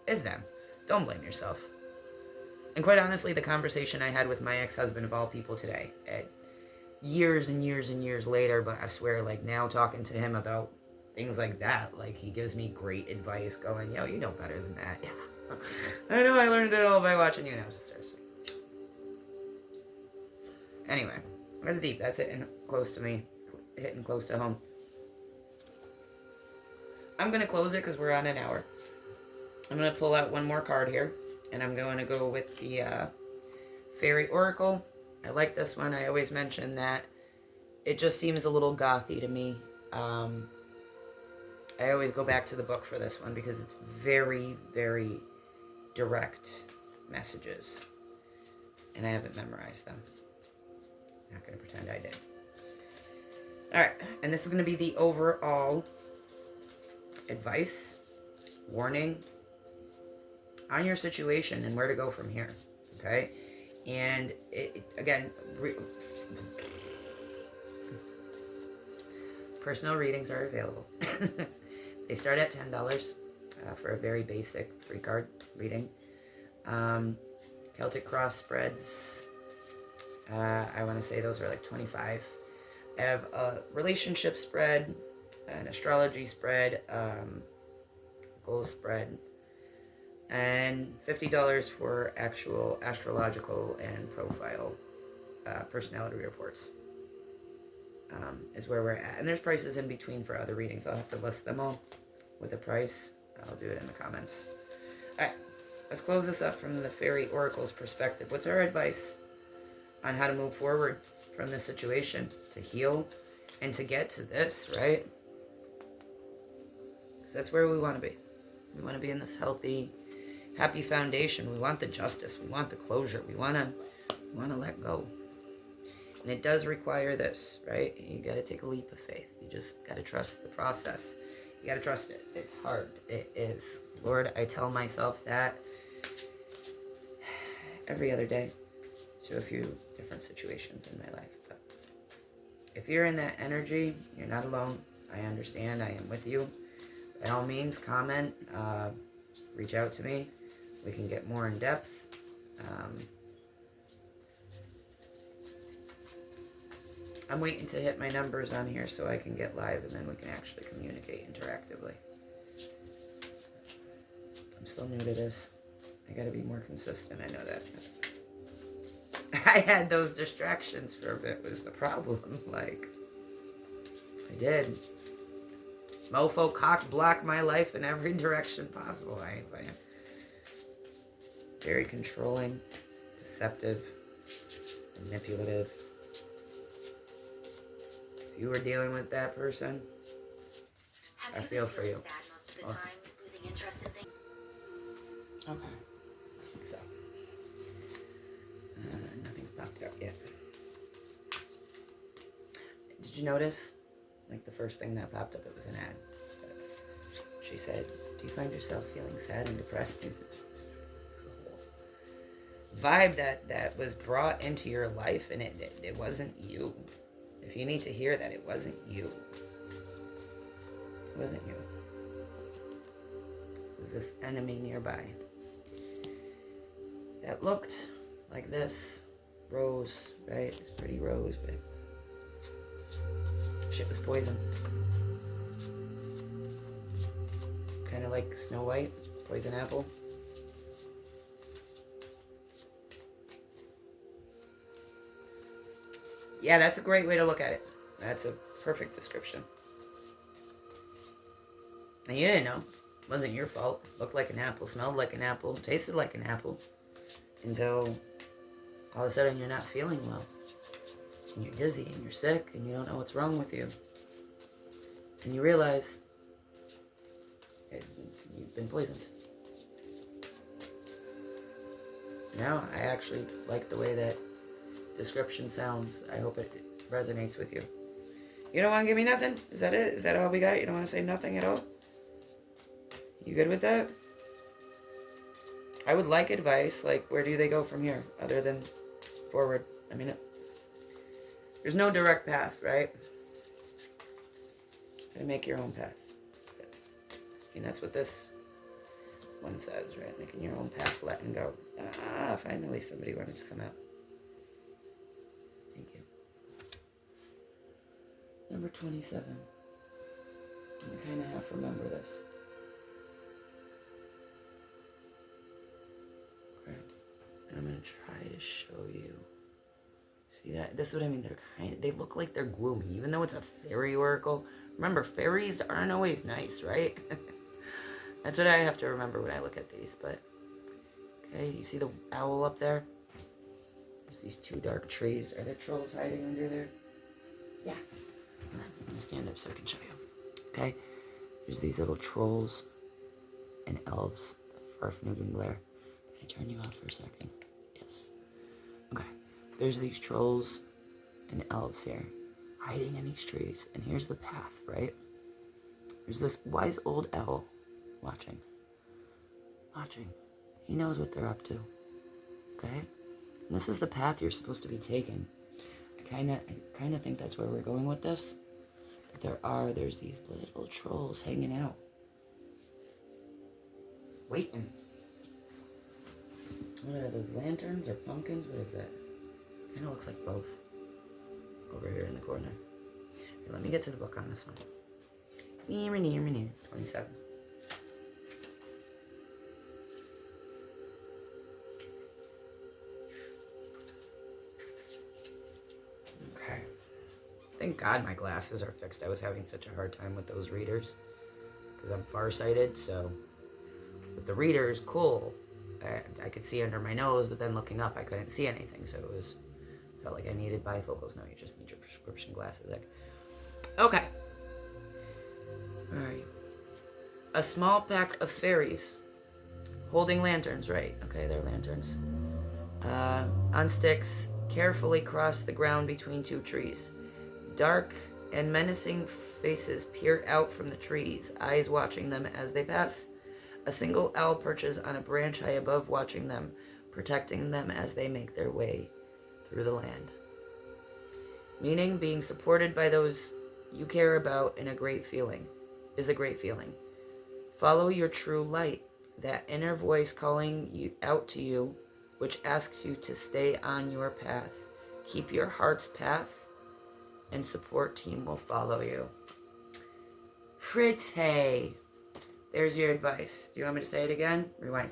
Speaker 1: It's them. Don't blame yourself. And quite honestly, the conversation I had with my ex-husband of all people today, years and years and years later, but I swear, like now talking to him about things like that, like he gives me great advice going, yo, you know better than that. Yeah. I know, I learned it all by watching you now. Just seriously. Anyway, that's deep. That's hitting close to me. Hitting close to home. I'm going to close it because we're on an hour. I'm going to pull out one more card here. And I'm going to go with the Fairy Oracle. I like this one. I always mention that it just seems a little gothy to me. I always go back to the book for this one because it's very, very direct messages. And I haven't memorized them. Not going to pretend I did. Alright, and this is going to be the overall advice, warning on your situation and where to go from here. Okay? And again, personal readings are available. They start at $10 for a very basic 3-card reading. Celtic cross spreads, I want to say those are like $25. I have a relationship spread, an astrology spread, goal spread, and $50 for actual astrological and profile personality reports is where we're at. And there's prices in between for other readings. I'll have to list them all with a price. I'll do it in the comments. All right, let's close this up from the Fairy Oracle's perspective. What's our advice on how to move forward from this situation to heal and to get to this, right? Because that's where we want to be. We want to be in this healthy, happy foundation. We want the justice. We want the closure. We want to let go. And it does require this, right? You got to take a leap of faith. You just got to trust the process. You got to trust it. It's hard. It is. Lord, I tell myself that every other day to a few different situations in my life. But if you're in that energy, you're not alone. I understand. I am with you. By all means, comment. Reach out to me. We can get more in depth. I'm waiting to hit my numbers on here so I can get live and then we can actually communicate interactively. I'm still new to this. I gotta be more consistent, I know that. I had those distractions for a bit was the problem. Like, I did. Mofo cock block my life in every direction possible. I am very controlling, deceptive, manipulative. If you were dealing with that person, I feel for you.
Speaker 2: Sad most of the time, losing interest in things.
Speaker 1: Okay. So, nothing's popped up yet. Did you notice? Like the first thing that popped up, it was an ad. She said, "Do you find yourself feeling sad and depressed?" It's the whole vibe that was brought into your life, and it wasn't you. If you need to hear that, it wasn't you. It wasn't you. It was this enemy nearby that looked like this. Rose, right? It's pretty rose, but shit was poison. Kind of like Snow White, poison apple. Yeah, that's a great way to look at it. That's a perfect description. And you didn't know. It wasn't your fault. Looked like an apple, smelled like an apple, tasted like an apple. Until all of a sudden you're not feeling well. And you're dizzy and you're sick and you don't know what's wrong with you. And you realize you've been poisoned. Now, I actually like the way that description sounds. I hope it resonates with you. You don't want to give me nothing? Is that it? Is that all we got? You don't want to say nothing at all? You good with that? I would like advice, like where do they go from here, other than forward? I mean, there's no direct path, right? Gotta make your own path. I mean, that's what this one says, right? Making your own path, letting go. Ah, finally somebody wanted to come out. Thank you. Number 27. I kind of have to remember this. Okay. And I'm going to try to show you. See that? This is what I mean. They look like they're gloomy, even though it's a fairy oracle. Remember, fairies aren't always nice, right? That's what I have to remember when I look at these. But, okay, you see the owl up there? There's these two dark trees. Are there trolls hiding under there? Yeah. I'm going to stand up so I can show you. Okay? There's these little trolls and elves. Farfnugan glare. Can I turn you off for a second? Yes. Okay. There's these trolls and elves here, hiding in these trees. And here's the path, right? There's this wise old owl watching. He knows what they're up to. Okay? And this is the path you're supposed to be taking. I kind of think that's where we're going with this. But there's these little trolls hanging out. Waiting. What are those, lanterns or pumpkins? What is that? Kind of looks like both. Over here in the corner. Here, let me get to the book on this one. 27. Okay. Thank God my glasses are fixed. I was having such a hard time with those readers. Because I'm farsighted, so... With the readers, cool. I could see under my nose, but then looking up, I couldn't see anything. So it was... Felt like I needed bifocals. No, you just need your prescription glasses there. Okay. Alright. A small pack of fairies holding lanterns, right? Okay, they're lanterns. On sticks, carefully cross the ground between two trees. Dark and menacing faces peer out from the trees, eyes watching them as they pass. A single owl perches on a branch high above, watching them, protecting them as they make their way through the land. Meaning, being supported by those you care about is a great feeling. Follow your true light, that inner voice calling you out to you, which asks you to stay on your path. Keep your heart's path, and support team will follow you. Pretty. There's your advice. Do you want me to say it again? Rewind.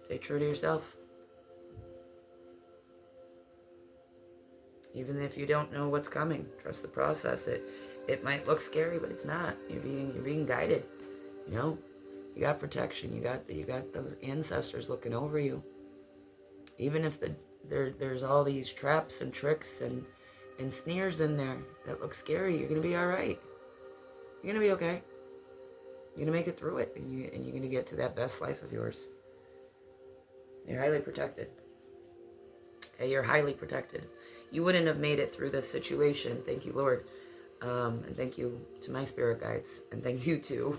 Speaker 1: Stay true to yourself. Even if you don't know what's coming, trust the process. It might look scary, but it's not. You're being guided. You know, you got protection. You got those ancestors looking over you. Even if there's all these traps and tricks and sneers in there that look scary, you're gonna be all right. You're gonna be okay. You're gonna make it through it, and you're gonna get to that best life of yours. You're highly protected. Okay, you're highly protected. You wouldn't have made it through this situation. Thank you, Lord. And thank you to my spirit guides. And thank you to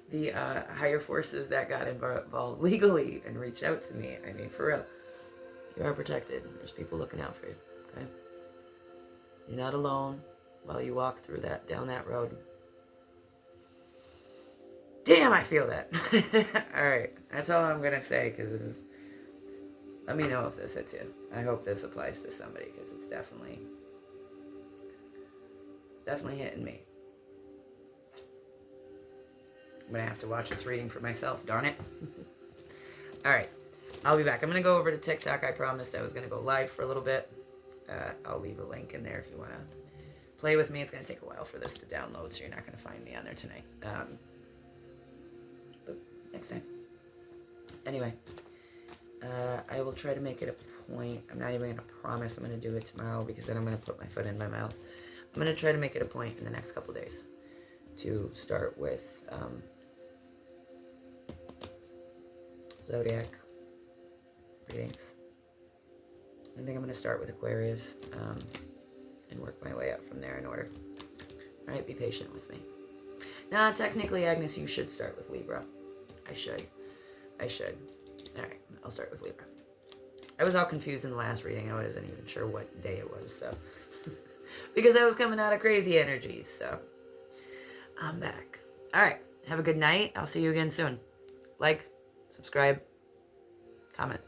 Speaker 1: the higher forces that got involved legally and reached out to me. I mean, for real. You are protected. There's people looking out for you. Okay? You're not alone while you walk down that road. Damn, I feel that. All right. That's all I'm going to say, because this is... Let me know if this hits you. I hope this applies to somebody, because it's definitely hitting me. I'm going to have to watch this reading for myself, darn it. All right. I'll be back. I'm going to go over to TikTok. I promised I was going to go live for a little bit. I'll leave a link in there if you want to play with me. It's going to take a while for this to download, so you're not going to find me on there tonight. But next time. Anyway, I will try to make it a point. I'm not even going to promise I'm going to do it tomorrow, because then I'm going to put my foot in my mouth. I'm going to try to make it a point in the next couple days to start with Zodiac readings. I think I'm going to start with Aquarius and work my way up from there in order. All right, be patient with me. Now, technically, Agnes, you should start with Libra. I should. All right, I'll start with Libra. I was all confused in the last reading. I wasn't even sure what day it was, so. Because I was coming out of crazy energies, so. I'm back. All right, have a good night. I'll see you again soon. Like, subscribe, comment.